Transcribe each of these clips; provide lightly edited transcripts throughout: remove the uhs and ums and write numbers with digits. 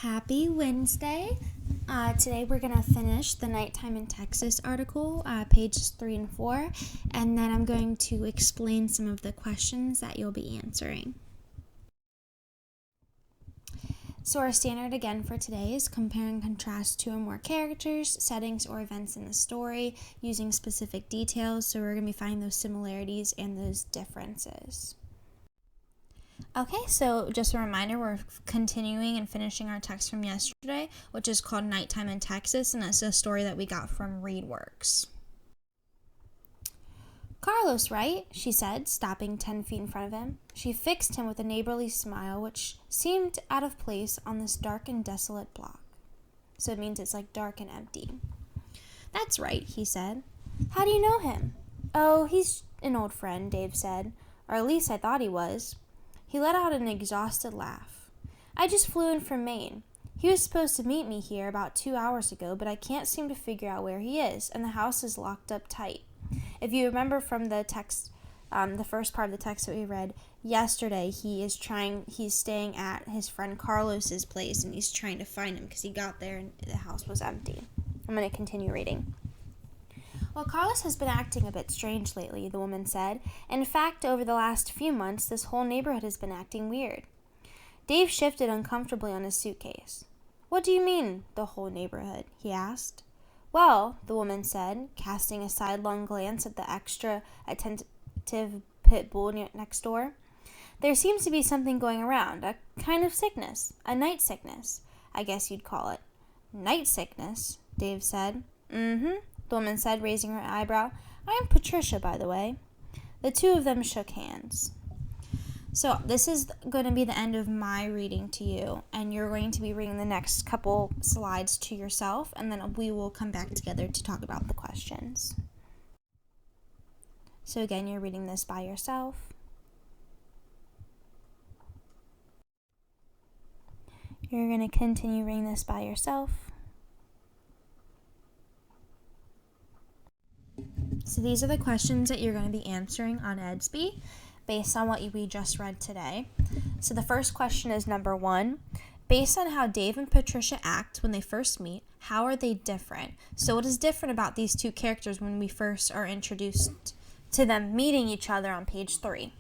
Happy Wednesday. Today we're going to finish the Nighttime in Texas article, pages 3 and 4, and then I'm going to explain some of the questions that you'll be answering. So our standard again for today is compare and contrast two or more characters, settings, or events in the story using specific details. So we're going to be finding those similarities and those differences. Okay, so just a reminder, we're continuing and finishing our text from yesterday, which is called Nighttime in Texas, and it's a story that we got from ReadWorks. Carlos, right? She said, stopping 10 feet in front of him. She fixed him with a neighborly smile, which seemed out of place on this dark and desolate block. So it means it's like dark and empty. That's right, he said. How do you know him? Oh, he's an old friend, Dave said, or at least I thought he was. He let out an exhausted laugh. I just flew in from Maine. He was supposed to meet me here about 2 hours ago, but I can't seem to figure out where he is, and the house is locked up tight. If you remember from the text, the first part of the text that we read yesterday, he's staying at his friend Carlos's place, and he's trying to find him because he got there and the house was empty. I'm going to continue reading. Well, Carlos has been acting a bit strange lately, the woman said. In fact, over the last few months, this whole neighborhood has been acting weird. Dave shifted uncomfortably on his suitcase. What do you mean, the whole neighborhood? He asked. Well, the woman said, casting a sidelong glance at the extra attentive pit bull next door. There seems to be something going around, a kind of sickness, a night sickness, I guess you'd call it. Night sickness, Dave said. Mm-hmm. The woman said, raising her eyebrow. I am Patricia, by the way. The two of them shook hands. So this is going to be the end of my reading to you, and you're going to be reading the next couple slides to yourself, and then we will come back together to talk about the questions. So again, you're reading this by yourself. You're going to continue reading this by yourself. So these are the questions that you're going to be answering on Edsby based on what we just read today. So the first question is number 1. Based on how Dave and Patricia act when they first meet, how are they different? So what is different about these two characters when we first are introduced to them meeting each other on page 3?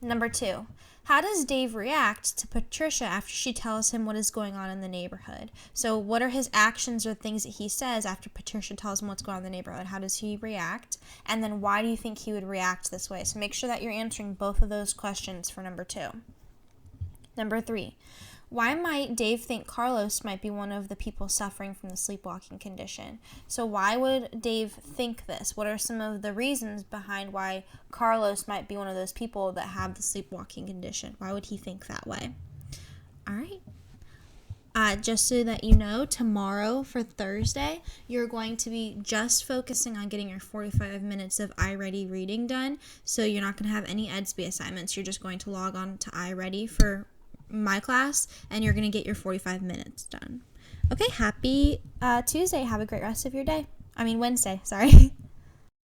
Number 2. How does Dave react to Patricia after she tells him what is going on in the neighborhood? So what are his actions or things that he says after Patricia tells him what's going on in the neighborhood? How does he react? And then why do you think he would react this way? So make sure that you're answering both of those questions for number 2. Number 3. Why might Dave think Carlos might be one of the people suffering from the sleepwalking condition? So why would Dave think this? What are some of the reasons behind why Carlos might be one of those people that have the sleepwalking condition? Why would he think that way? All right. Just so that you know, tomorrow for Thursday, you're going to be just focusing on getting your 45 minutes of iReady reading done. So you're not going to have any Edsby assignments. You're just going to log on to iReady for my class, and you're going to get your 45 minutes done. Okay, happy Tuesday. Have a great rest of your day. Wednesday, sorry.